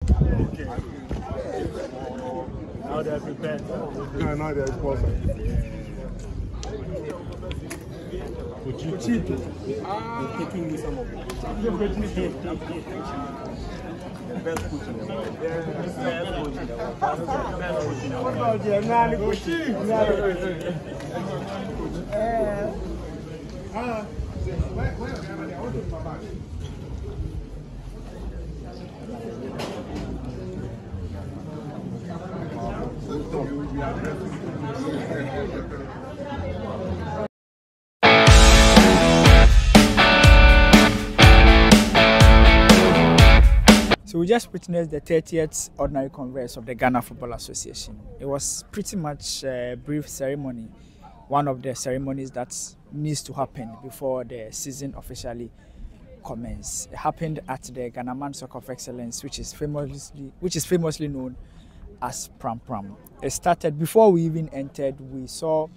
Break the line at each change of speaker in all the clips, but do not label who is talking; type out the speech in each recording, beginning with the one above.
Okay. Now they are prepared.
Now they are sponsored.
Kuchito. Taking me some of it. The best coach in the world. The best coach in the world. What about the Nani
So we just witnessed the 30th Ordinary Congress of the Ghana Football Association. It was pretty much a brief ceremony, one of the ceremonies that needs to happen before the season officially commences. It happened at the Ghana Man Soccer of Excellence, which is famously known as Prampram. It started before we even entered. We saw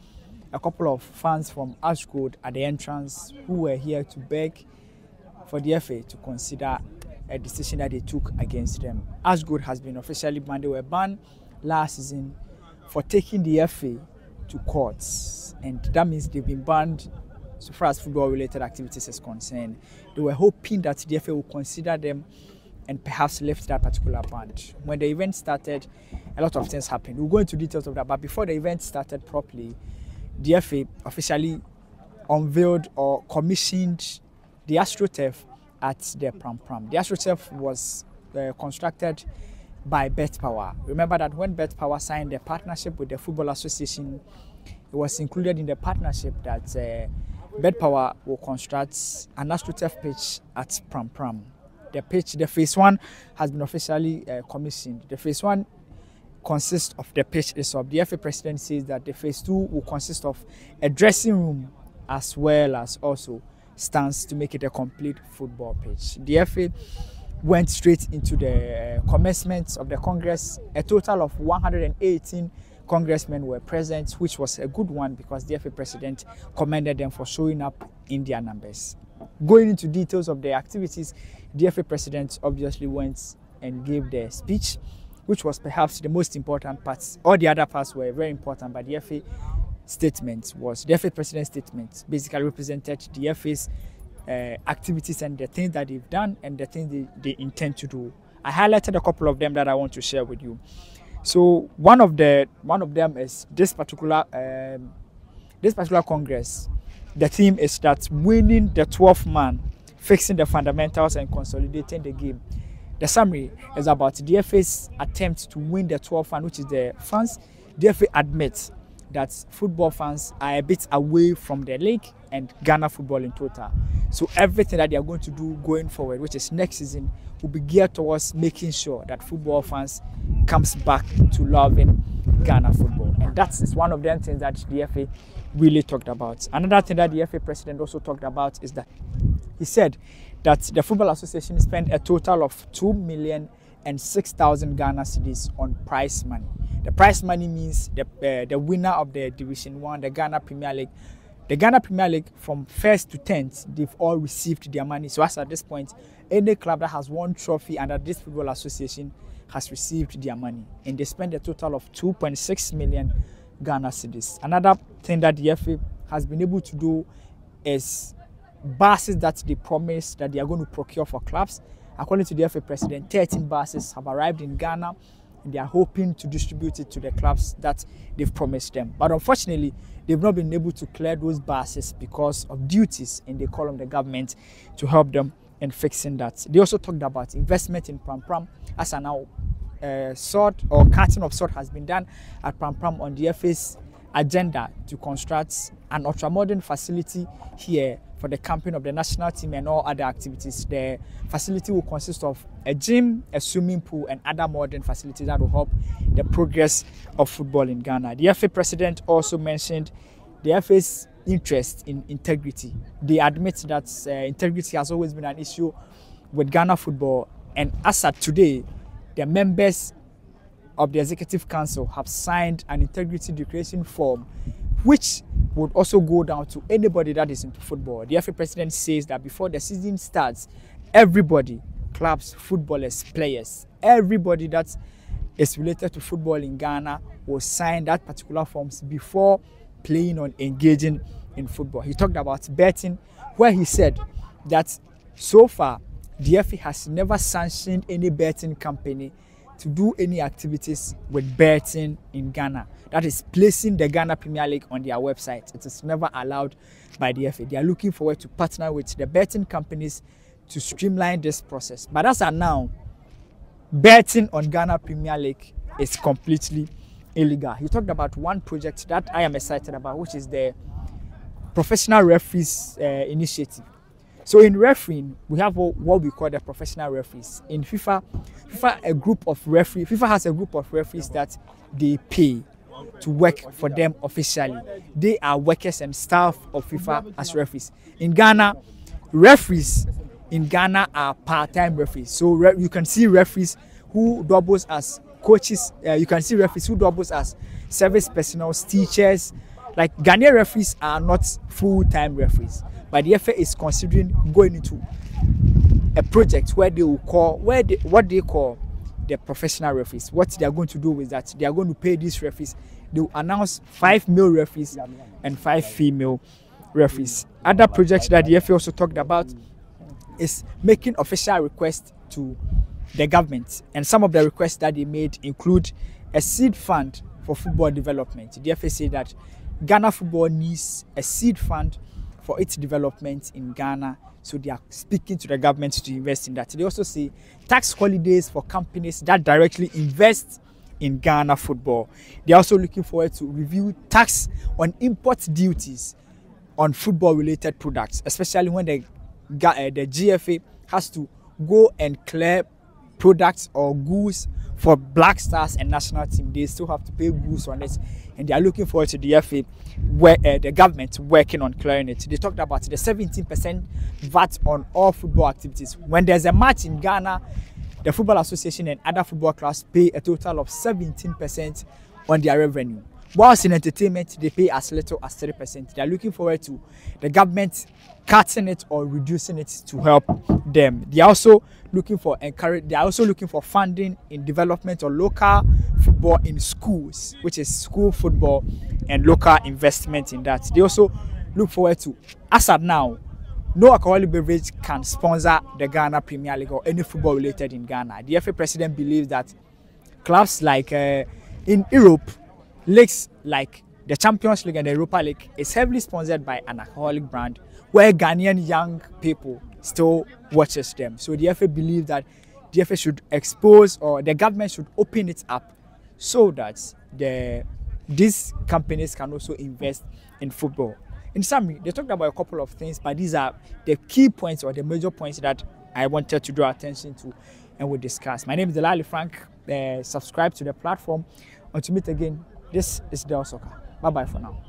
a couple of fans from ASHGOLD at the entrance who were here to beg for the FA to consider a decision that they took against them. ASHGOLD has been officially banned. They were banned last season for taking the FA to courts, and that means they've been banned so far as football-related activities is concerned. They were hoping that the FA will consider them and perhaps lift that particular ban. When the event started, a lot of things happened. We'll go into details of that, but before the event started properly, the FA officially unveiled or commissioned the AstroTurf at the Prampram. The AstroTurf was constructed by Bet Power. Remember that when Bet Power signed a partnership with the Football Association, it was included in the partnership that Bet Power will construct an AstroTurf pitch at Prampram. The phase 1 has been officially commissioned. The phase 1 consists of the pitch itself. The FA president says that the phase 2 will consist of a dressing room as well as also stands to make it a complete football pitch. The FA went straight into the commencement of the Congress. A total of 118 congressmen were present, which was a good one because the FA president commended them for showing up in their numbers. Going into details of the activities, the FA president obviously went and gave the speech, which was perhaps the most important part. All the other parts were very important, but the FA statement was the FA president's statement basically represented the FA's activities and the things that they've done and the things they intend to do. I highlighted a couple of them that I want to share with you. So one of them is this particular Congress. The theme is that winning the 12th man, fixing the fundamentals and consolidating the game. The summary is about the FA's attempt to win the 12th man, which is the fans. The FA admits that football fans are a bit away from the league and Ghana football in total. So everything that they are going to do going forward, which is next season, will be geared towards making sure that football fans comes back to loving Ghana football. And that is one of the things that the FA really talked about. Another thing that the FA president also talked about is that he said that the Football Association spent a total of 2,006,000 Ghana cedis on prize money. The prize money means the winner of the Division 1, the Ghana Premier League. The Ghana Premier League, from 1st to 10th, they've all received their money. So as at this point, any club that has won trophy under this Football Association has received their money. And they spent a total of 2.6 million Ghana cedis. Another thing that the FA has been able to do is buses that they promised that they are going to procure for clubs. According to the FA president, 13 buses have arrived in Ghana, and they are hoping to distribute it to the clubs that they've promised them. But unfortunately, they've not been able to clear those buses because of duties, and they call on the government to help them in fixing that. They also talked about investment in Prampram, as an sort or cutting of sort has been done at Prampram on the FA's agenda to construct an ultra-modern facility here for the camping of the national team and all other activities. The facility will consist of a gym, a swimming pool, and other modern facilities that will help the progress of football in Ghana. The FA president also mentioned the FA's interest in integrity. They admit that integrity has always been an issue with Ghana football, and as at today, the members of the Executive Council have signed an integrity declaration form, which would also go down to anybody that is into football. The FA president says that before the season starts, everybody, clubs, footballers, players, everybody that is related to football in Ghana will sign that particular forms before playing or engaging in football. He talked about betting, where he said that so far the GFA has never sanctioned any betting company to do any activities with betting in Ghana. That is placing the Ghana Premier League on their website. It is never allowed by the GFA. They are looking forward to partner with the betting companies to streamline this process. But as of now, betting on Ghana Premier League is completely illegal. He talked about one project that I am excited about, which is the Professional Referees Initiative. So in refereeing, we have what we call the professional referees. In FIFA has a group of referees that they pay to work for them officially. They are workers and staff of FIFA as referees. In Ghana, referees in Ghana are part-time referees. So you can see referees who doubles as coaches. You can see referees who doubles as service personnel, teachers. Like Ghanaian referees are not full-time referees. But the FA is considering going into a project where they will call what they call the professional referees. What they are going to do is that they are going to pay these referees. They will announce 5 male referees and 5 female referees. Other projects that the FA also talked about is making official requests to the government. And some of the requests that they made include a seed fund for football development. The FA said that Ghana football needs a seed fund for its development in Ghana, so they are speaking to the government to invest in that. They also say tax holidays for companies that directly invest in Ghana football. They are also looking forward to review tax on import duties on football-related products, especially when the GFA has to go and clear products or goods for Black Stars and national team. They still have to pay goods on it, and they are looking forward to the FA, where the government working on clearing it. They talked about the 17% VAT on all football activities. When there's a match in Ghana, the Football Association and other football clubs pay a total of 17% on their revenue. Whilst in entertainment, they pay as little as 3%. They are looking forward to the government cutting it or reducing it to help them. They are also looking for funding in development of local football in schools, which is school football, and local investment in that. They also look forward to, as of now, no alcoholic beverage can sponsor the Ghana Premier League or any football related in Ghana. The FA president believes that clubs like in Europe, leagues like the Champions League and the Europa League is heavily sponsored by an alcoholic brand, where Ghanaian young people still watches them. So the FA believes that the FA should expose, or the government should open it up, so that these companies can also invest in football. In summary, they talked about a couple of things, but these are the key points or the major points that I wanted to draw attention to and we'll discuss. My name is Delali Frank. Subscribe to the platform. Until we meet again, this is Del Soccer. Bye-bye for now.